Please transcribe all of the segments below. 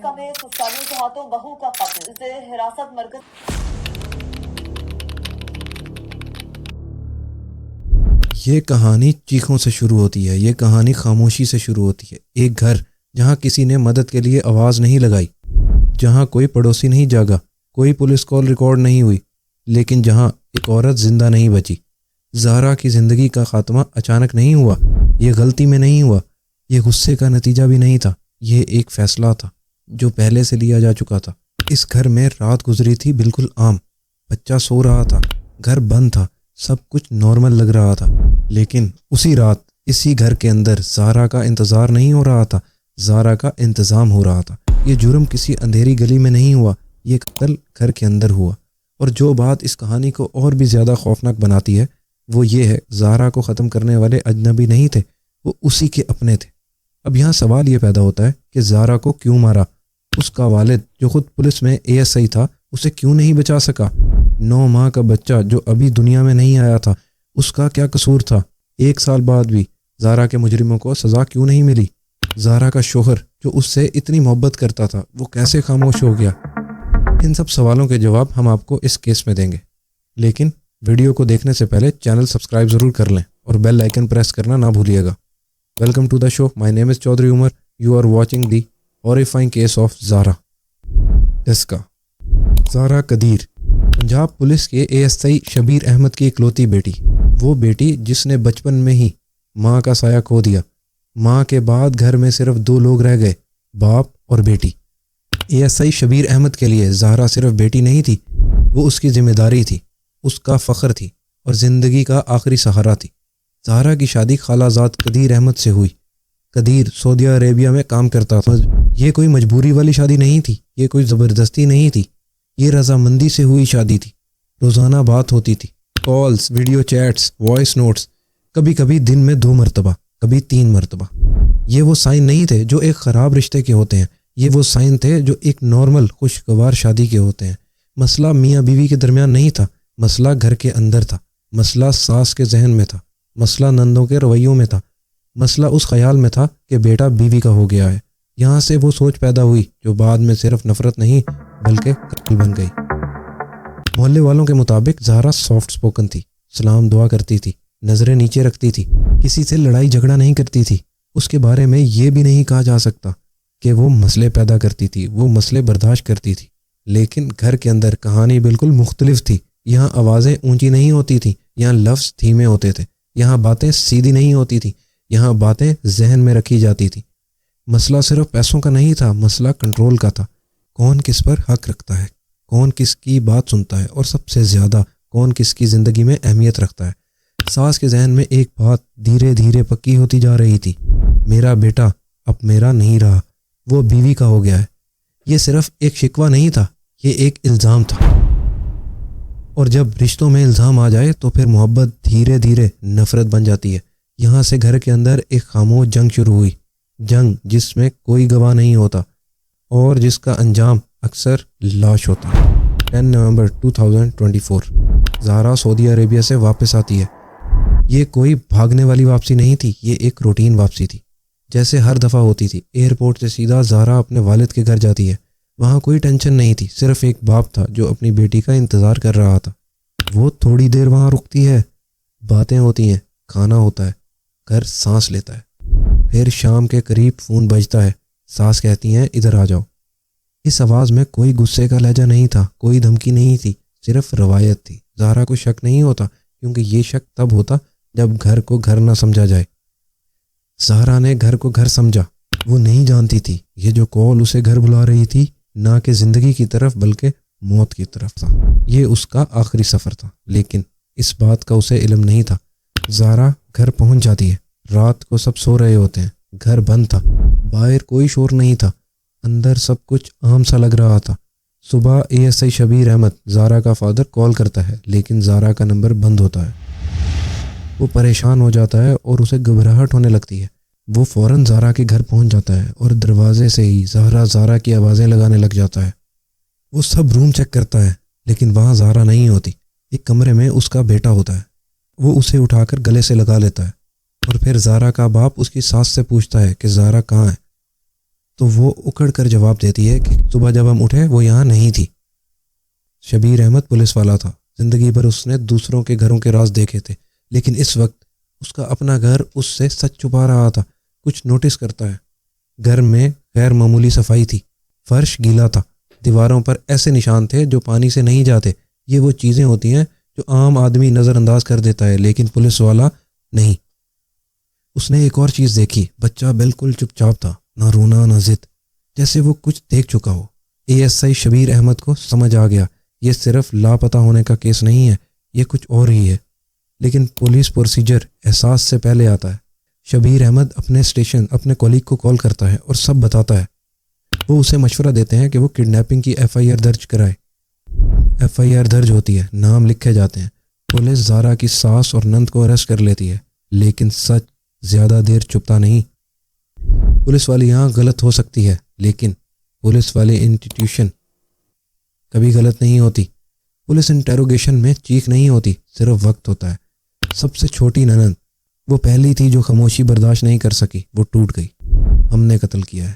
Alaska میں سسٹانیوں کے ہاتھوں بہو کا قتل، اسے حراست مرکز۔ یہ کہانی چیخوں سے شروع ہوتی ہے، یہ کہانی خاموشی سے شروع ہوتی ہے۔ ایک گھر جہاں کسی نے مدد کے لیے آواز نہیں لگائی، جہاں کوئی پڑوسی نہیں جاگا، کوئی پولیس کال ریکارڈ نہیں ہوئی، لیکن جہاں ایک عورت زندہ نہیں بچی۔ زہرا کی زندگی کا خاتمہ اچانک نہیں ہوا، یہ غلطی میں نہیں ہوا، یہ غصے کا نتیجہ بھی نہیں تھا، یہ ایک فیصلہ تھا جو پہلے سے لیا جا چکا تھا۔ اس گھر میں رات گزری تھی بالکل عام، بچہ سو رہا تھا، گھر بند تھا، سب کچھ نارمل لگ رہا تھا، لیکن اسی رات اسی گھر کے اندر زہرا کا انتظار نہیں ہو رہا تھا، زہرا کا انتظام ہو رہا تھا۔ یہ جرم کسی اندھیری گلی میں نہیں ہوا، یہ قتل گھر کے اندر ہوا۔ اور جو بات اس کہانی کو اور بھی زیادہ خوفناک بناتی ہے وہ یہ ہے، زہرا کو ختم کرنے والے اجنبی نہیں تھے، وہ اسی کے اپنے تھے۔ اب یہاں سوال یہ پیدا ہوتا ہے کہ زہرا کو کیوں مارا؟ اس کا والد جو خود پولیس میں ASI تھا اسے کیوں نہیں بچا سکا؟ 9 ماہ کا بچہ جو ابھی دنیا میں نہیں آیا تھا، اس کا کیا قصور تھا؟ 1 سال بعد بھی زہرا کے مجرموں کو سزا کیوں نہیں ملی؟ زہرا کا شوہر جو اس سے اتنی محبت کرتا تھا وہ کیسے خاموش ہو گیا؟ ان سب سوالوں کے جواب ہم آپ کو اس کیس میں دیں گے، لیکن ویڈیو کو دیکھنے سے پہلے چینل سبسکرائب ضرور کر لیں اور بیل آئیکن پریس کرنا نہ بھولیے گا۔ Welcome to the show, my name is Chaudhry Umar, you are watching the horrifying case of Zahra. Zahra Qadeer Punjab police کے ASI شبیر احمد کی اکلوتی بیٹی، وہ بیٹی جس نے بچپن میں ہی ماں کا سایہ کھو دیا۔ ماں کے بعد گھر میں صرف 2 لوگ رہ گئے، باپ اور بیٹی۔ ASI شبیر احمد کے لیے زہرا صرف بیٹی نہیں تھی، وہ اس کی ذمہ داری تھی، اس کا فخر تھی اور زندگی کا آخری سہارا تھی۔ زہرا کی شادی خالہ زاد قدیر احمد سے ہوئی۔ قدیر سعودی عربیہ میں کام کرتا تھا۔ یہ کوئی مجبوری والی شادی نہیں تھی، یہ کوئی زبردستی نہیں تھی، یہ رضامندی سے ہوئی شادی تھی۔ روزانہ بات ہوتی تھی، calls, video chats, voice notes, کبھی کبھی دن میں 2 مرتبہ، کبھی 3 مرتبہ۔ یہ وہ سائن نہیں تھے جو ایک خراب رشتے کے ہوتے ہیں، یہ وہ سائن تھے جو ایک نارمل خوشگوار شادی کے ہوتے ہیں۔ مسئلہ میاں بیوی کے درمیان نہیں تھا، مسئلہ گھر کے اندر تھا، مسئلہ ساس کے ذہن میں تھا، مسئلہ نندوں کے رویوں میں تھا، مسئلہ اس خیال میں تھا کہ بیٹا بیوی کا ہو گیا ہے۔ یہاں سے وہ سوچ پیدا ہوئی جو بعد میں صرف نفرت نہیں بلکہ قتل بن گئی۔ محلے والوں کے مطابق زہرا سافٹ سپوکن تھی، سلام دعا کرتی تھی، نظریں نیچے رکھتی تھی، کسی سے لڑائی جھگڑا نہیں کرتی تھی۔ اس کے بارے میں یہ بھی نہیں کہا جا سکتا کہ وہ مسئلے پیدا کرتی تھی، وہ مسئلے برداشت کرتی تھی، لیکن گھر کے اندر کہانی بالکل مختلف تھی۔ یہاں آوازیں اونچی نہیں ہوتی تھیں، یہاں لفظ دھیمے ہوتے تھے، یہاں باتیں سیدھی نہیں ہوتی تھیں، یہاں باتیں ذہن میں رکھی جاتی تھیں۔ مسئلہ صرف پیسوں کا نہیں تھا، مسئلہ کنٹرول کا تھا۔ کون کس پر حق رکھتا ہے، کون کس کی بات سنتا ہے، اور سب سے زیادہ کون کس کی زندگی میں اہمیت رکھتا ہے۔ ساس کے ذہن میں ایک بات دھیرے دھیرے پکی ہوتی جا رہی تھی، میرا بیٹا اب میرا نہیں رہا، وہ بیوی کا ہو گیا ہے۔ یہ صرف ایک شکوہ نہیں تھا، یہ ایک الزام تھا، اور جب رشتوں میں الزام آ جائے تو پھر محبت دھیرے دھیرے نفرت بن جاتی ہے۔ یہاں سے گھر کے اندر ایک خاموش جنگ شروع ہوئی، جنگ جس میں کوئی گواہ نہیں ہوتا اور جس کا انجام اکثر لاش ہوتا ہے۔ 10 نومبر 2024 زہرا سعودی عربیہ سے واپس آتی ہے۔ یہ کوئی بھاگنے والی واپسی نہیں تھی، یہ ایک روٹین واپسی تھی، جیسے ہر دفعہ ہوتی تھی۔ ایئرپورٹ سے سیدھا زہرا اپنے والد کے گھر جاتی ہے۔ وہاں کوئی ٹینشن نہیں تھی، صرف ایک باپ تھا جو اپنی بیٹی کا انتظار کر رہا تھا۔ وہ تھوڑی دیر وہاں رکتی ہے، باتیں ہوتی ہیں، کھانا ہوتا ہے، گھر سانس لیتا ہے۔ پھر شام کے قریب فون بجتا ہے، ساس کہتی ہیں ادھر آ جاؤ۔ اس آواز میں کوئی غصے کا لہجہ نہیں تھا، کوئی دھمکی نہیں تھی، صرف روایت تھی۔ زہرا کو شک نہیں ہوتا، کیونکہ یہ شک تب ہوتا جب گھر کو گھر نہ سمجھا جائے۔ زہرا نے گھر کو گھر سمجھا۔ وہ نہیں جانتی تھی یہ جو کال اسے گھر بلا رہی تھی نہ کہ زندگی کی طرف بلکہ موت کی طرف تھا۔ یہ اس کا آخری سفر تھا، لیکن اس بات کا اسے علم نہیں تھا۔ زہرا گھر پہنچ جاتی ہے، رات کو سب سو رہے ہوتے ہیں، گھر بند تھا، باہر کوئی شور نہیں تھا، اندر سب کچھ عام سا لگ رہا تھا۔ صبح ASI شبیر احمد، زہرا کا فادر، کال کرتا ہے، لیکن زہرا کا نمبر بند ہوتا ہے۔ وہ پریشان ہو جاتا ہے اور اسے گھبراہٹ ہونے لگتی ہے۔ وہ فوراً زہرا کے گھر پہنچ جاتا ہے اور دروازے سے ہی زہرا کی آوازیں لگانے لگ جاتا ہے۔ وہ سب روم چیک کرتا ہے، لیکن وہاں زہرا نہیں ہوتی۔ ایک کمرے میں اس کا بیٹا ہوتا ہے، وہ اسے اٹھا کر گلے سے لگا لیتا ہے، اور پھر زہرا کا باپ اس کی ساس سے پوچھتا ہے کہ زہرا کہاں ہے۔ تو وہ اکڑ کر جواب دیتی ہے کہ صبح جب ہم اٹھے وہ یہاں نہیں تھی۔ شبیر احمد پولیس والا تھا، زندگی بھر اس نے دوسروں کے گھروں کے راز دیکھے تھے، لیکن اس وقت اس کا اپنا گھر اس سے سچ چھپا رہا تھا۔ کچھ نوٹس کرتا ہے، گھر میں غیر معمولی صفائی تھی، فرش گیلا تھا، دیواروں پر ایسے نشان تھے جو پانی سے نہیں جاتے۔ یہ وہ چیزیں ہوتی ہیں جو عام آدمی نظر انداز کر دیتا ہے، لیکن پولیس والا نہیں۔ اس نے ایک اور چیز دیکھی، بچہ بالکل چپ چاپ تھا، نہ رونا نہ ضد، جیسے وہ کچھ دیکھ چکا ہو۔ ASI شبیر احمد کو سمجھ آ گیا یہ صرف لاپتہ ہونے کا کیس نہیں ہے، یہ کچھ اور ہی ہے۔ لیکن پولیس پروسیجر احساس سے پہلے آتا ہے۔ شبیر احمد اپنے اسٹیشن اپنے کولیگ کو کال کرتا ہے اور سب بتاتا ہے۔ وہ اسے مشورہ دیتے ہیں کہ وہ کڈنیپنگ کی FIR درج کرائے۔ FIR درج ہوتی ہے، نام لکھے جاتے ہیں۔ پولیس زارا کی ساس اور نند کو اریسٹ کر لیتی ہے، لیکن سچ زیادہ دیر چھپتا نہیں۔ پولیس والی یہاں غلط ہو سکتی ہے، لیکن پولیس والی انسٹیٹیوشن کبھی غلط نہیں ہوتی۔ پولیس انٹیروگیشن میں چیخ نہیں ہوتی، صرف وقت ہوتا ہے۔ سب سے چھوٹی ننند، وہ پہلی تھی جو خاموشی برداشت نہیں کر سکی، وہ ٹوٹ گئی۔ ہم نے قتل کیا ہے،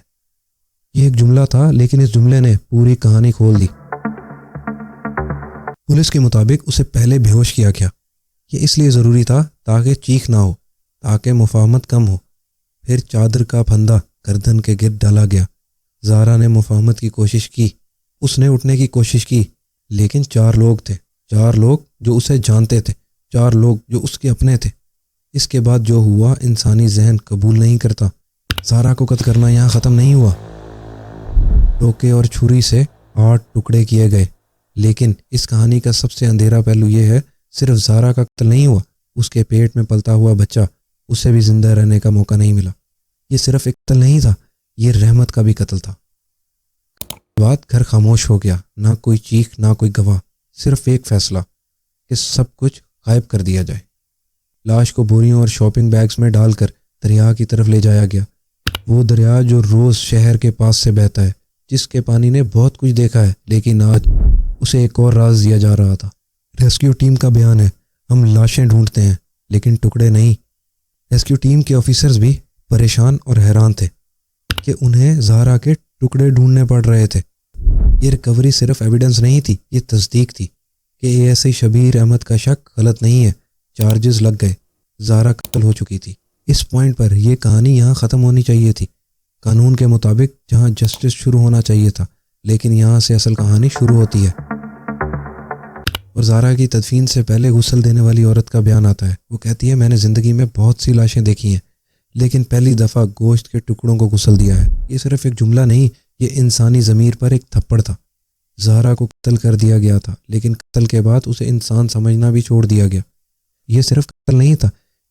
یہ ایک جملہ تھا، لیکن اس جملے نے پوری کہانی کھول دی۔ پولیس کے مطابق اسے پہلے بے ہوش کیا گیا۔ یہ اس لیے ضروری تھا تاکہ چیخ نہ ہو، تاکہ مفاہمت کم ہو۔ پھر چادر کا پھندا گردن کے گرد ڈالا گیا۔ زارا نے مفاہمت کی کوشش کی، اس نے اٹھنے کی کوشش کی، لیکن 4 لوگ تھے، 4 لوگ جو اسے جانتے تھے، 4 لوگ جو اس کے اپنے تھے۔ اس کے بعد جو ہوا انسانی ذہن قبول نہیں کرتا۔ زارا کو قتل کرنا یہاں ختم نہیں ہوا۔ ٹوکے اور چھری سے 8 ٹکڑے کیے گئے، لیکن اس کہانی کا سب سے اندھیرا پہلو یہ ہے، صرف زارا کا قتل نہیں ہوا، اس کے پیٹ میں پلتا ہوا بچہ، اسے بھی زندہ رہنے کا موقع نہیں ملا۔ یہ صرف ایک قتل نہیں تھا، یہ رحمت کا بھی قتل تھا۔ بات گھر خاموش ہو گیا، نہ کوئی چیخ نہ کوئی گواہ، صرف ایک فیصلہ کہ سب کچھ غائب کر دیا جائے۔ لاش کو بوریوں اور شاپنگ بیگز میں ڈال کر دریا کی طرف لے جایا گیا، وہ دریا جو روز شہر کے پاس سے بہتا ہے، جس کے پانی نے بہت کچھ دیکھا ہے، لیکن آج اسے ایک اور راز دیا جا رہا تھا۔ ریسکیو ٹیم کا بیان ہے، ہم لاشیں ڈھونڈتے ہیں لیکن ٹکڑے نہیں۔ ریسکیو ٹیم کے آفیسرز بھی پریشان اور حیران تھے کہ انہیں زارا کے ٹکڑے ڈھونڈنے پڑ رہے تھے۔ یہ ریکوری صرف ایویڈنس نہیں تھی، یہ تصدیق تھی کہ ASI شبیر احمد کا شک غلط نہیں ہے۔ چارجز لگ گئے، زارا قتل ہو چکی تھی۔ اس پوائنٹ پر یہ کہانی یہاں ختم ہونی چاہیے تھی، قانون کے مطابق جہاں جسٹس شروع ہونا چاہیے تھا، لیکن یہاں سے اصل کہانی شروع ہوتی ہے۔ اور زارا کی تدفین سے پہلے غسل دینے والی عورت کا بیان آتا ہے۔ وہ کہتی ہے، میں نے زندگی میں بہت سی لاشیں دیکھی ہیں، لیکن پہلی دفعہ گوشت کے ٹکڑوں کو غسل دیا ہے۔ یہ صرف ایک جملہ نہیں، یہ انسانی ضمیر پر ایک تھپڑ تھا۔ زارا کو قتل کر دیا گیا تھا، لیکن قتل کے بعد اسے انسان سمجھنا بھی چھوڑ دیا گیا۔ یہ صرف قتل نہیں تھا،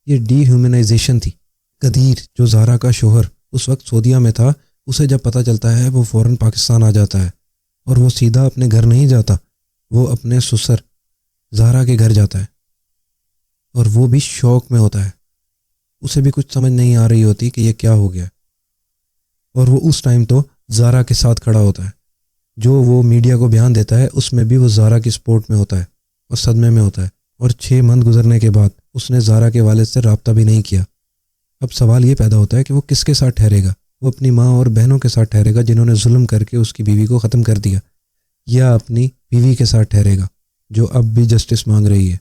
یہ ڈی ہیومنائزیشن تھی۔ قدیر جو زارا کا شوہر اس وقت سعودیہ میں تھا، اسے جب پتہ چلتا ہے وہ فوراً پاکستان آ جاتا ہے، اور وہ سیدھا اپنے گھر نہیں جاتا، وہ اپنے سسر زارا کے گھر جاتا ہے، اور وہ بھی شوق میں ہوتا ہے۔ اسے بھی کچھ سمجھ نہیں آ رہی ہوتی کہ یہ کیا ہو گیا، اور وہ اس ٹائم تو زارا کے ساتھ کھڑا ہوتا ہے۔ جو وہ میڈیا کو بیان دیتا ہے اس میں بھی وہ زارا کی سپورٹ میں ہوتا ہے اور صدمے میں ہوتا ہے، اور 6 منتھ گزرنے کے بعد اس نے زارا کے والد سے رابطہ بھی نہیں کیا۔ اب سوال یہ پیدا ہوتا ہے کہ وہ کس کے ساتھ ٹھہرے گا؟ وہ اپنی ماں اور بہنوں کے ساتھ ٹھہرے گا جنہوں نے ظلم کر کے اس کی بیوی کو ختم کر دیا، یا اپنی بیوی کے ساتھ ٹھہرے گا جو اب بھی جسٹس مانگ رہی ہے؟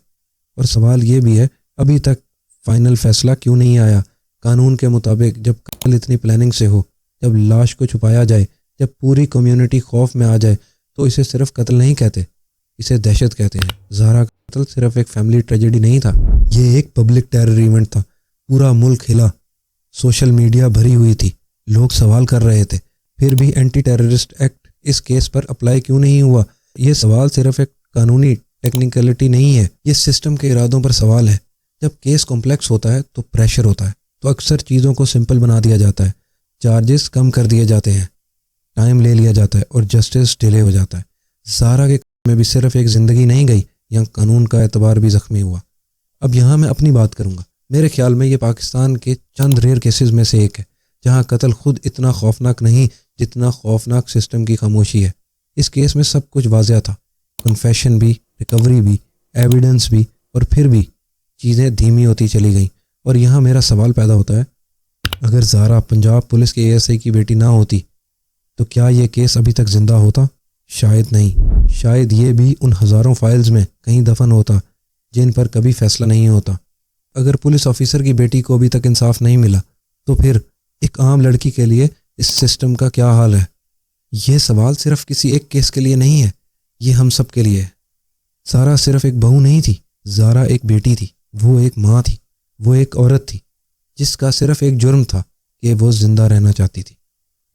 اور سوال یہ بھی ہے، ابھی تک فائنل فیصلہ کیوں نہیں آیا؟ قانون کے مطابق جب قتل اتنی پلاننگ سے ہو، جب لاش کو چھپایا جائے، جب پوری کمیونٹی خوف میں آ جائے، تو اسے صرف قتل نہیں کہتے، اسے دہشت کہتے ہیں۔ زارا کا قتل صرف ایک فیملی ٹریجڈی نہیں تھا، یہ ایک پبلک ٹیرر ایونٹ تھا۔ پورا ملک ہلا، سوشل میڈیا بھری ہوئی تھی، لوگ سوال کر رہے تھے، پھر بھی اینٹی ٹیررسٹ ایکٹ اس کیس پر اپلائی کیوں نہیں ہوا؟ یہ سوال صرف ایک قانونی ٹیکنیکلٹی نہیں ہے، یہ سسٹم کے ارادوں پر سوال ہے۔ جب کیس کمپلیکس ہوتا ہے تو پریشر ہوتا ہے، تو اکثر چیزوں کو سمپل بنا دیا جاتا ہے، چارجز کم کر دیے جاتے ہیں، ٹائم لے لیا جاتا ہے، اور جسٹس ڈیلے ہو جاتا ہے۔ زارا کے میں بھی صرف ایک زندگی نہیں گئی، یہاں قانون کا اعتبار بھی زخمی ہوا۔ اب یہاں میں اپنی بات کروں گا۔ میرے خیال میں یہ پاکستان کے چند ریئر کیسز میں سے ایک ہے جہاں قتل خود اتنا خوفناک نہیں جتنا خوفناک سسٹم کی خاموشی ہے۔ اس کیس میں سب کچھ واضح تھا، کنفیشن بھی، ریکوری بھی، ایویڈنس بھی، اور پھر بھی چیزیں دھیمی ہوتی چلی گئیں۔ اور یہاں میرا سوال پیدا ہوتا ہے، اگر زارا پنجاب پولیس کے ASI کی بیٹی نہ ہوتی تو کیا یہ کیس ابھی تک زندہ ہوتا؟ شاید نہیں، شاید یہ بھی ان ہزاروں فائلز میں کہیں دفن ہوتا جن پر کبھی فیصلہ نہیں ہوتا۔ اگر پولیس آفیسر کی بیٹی کو ابھی تک انصاف نہیں ملا تو پھر ایک عام لڑکی کے لیے اس سسٹم کا کیا حال ہے؟ یہ سوال صرف کسی ایک کیس کے لیے نہیں ہے، یہ ہم سب کے لیے ہے۔ زارا صرف ایک بہو نہیں تھی، زارا ایک بیٹی تھی، وہ ایک ماں تھی، وہ ایک عورت تھی جس کا صرف ایک جرم تھا کہ وہ زندہ رہنا چاہتی تھی۔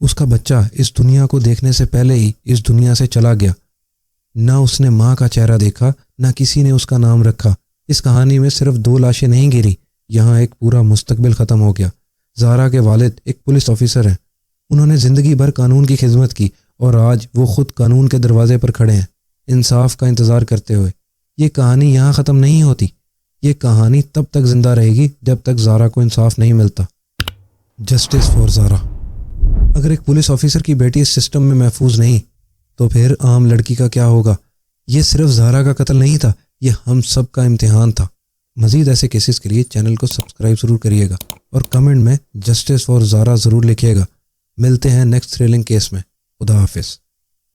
اس کا بچہ اس دنیا کو دیکھنے سے پہلے ہی اس دنیا سے چلا گیا۔ نہ اس نے ماں کا چہرہ دیکھا، نہ کسی نے اس کا نام رکھا۔ اس کہانی میں صرف 2 لاشیں نہیں گری، یہاں ایک پورا مستقبل ختم ہو گیا۔ زارا کے والد ایک پولیس آفیسر ہیں، انہوں نے زندگی بھر قانون کی خدمت کی اور آج وہ خود قانون کے دروازے پر کھڑے ہیں، انصاف کا انتظار کرتے ہوئے۔ یہ کہانی یہاں ختم نہیں ہوتی، یہ کہانی تب تک زندہ رہے گی جب تک زارا کو انصاف نہیں ملتا۔ جسٹس فار زارا۔ اگر ایک پولیس آفیسر کی بیٹی اس سسٹم میں محفوظ نہیں تو پھر عام لڑکی کا کیا ہوگا؟ یہ صرف زارا کا قتل نہیں تھا، یہ ہم سب کا امتحان تھا۔ مزید ایسے کیسز کے لیے چینل کو سبسکرائب ضرور کریے گا اور کمنٹ میں جسٹس فار زارا ضرور لکھیے گا۔ ملتے ہیں نیکسٹ تھرلنگ کیس میں۔ خدا حافظ۔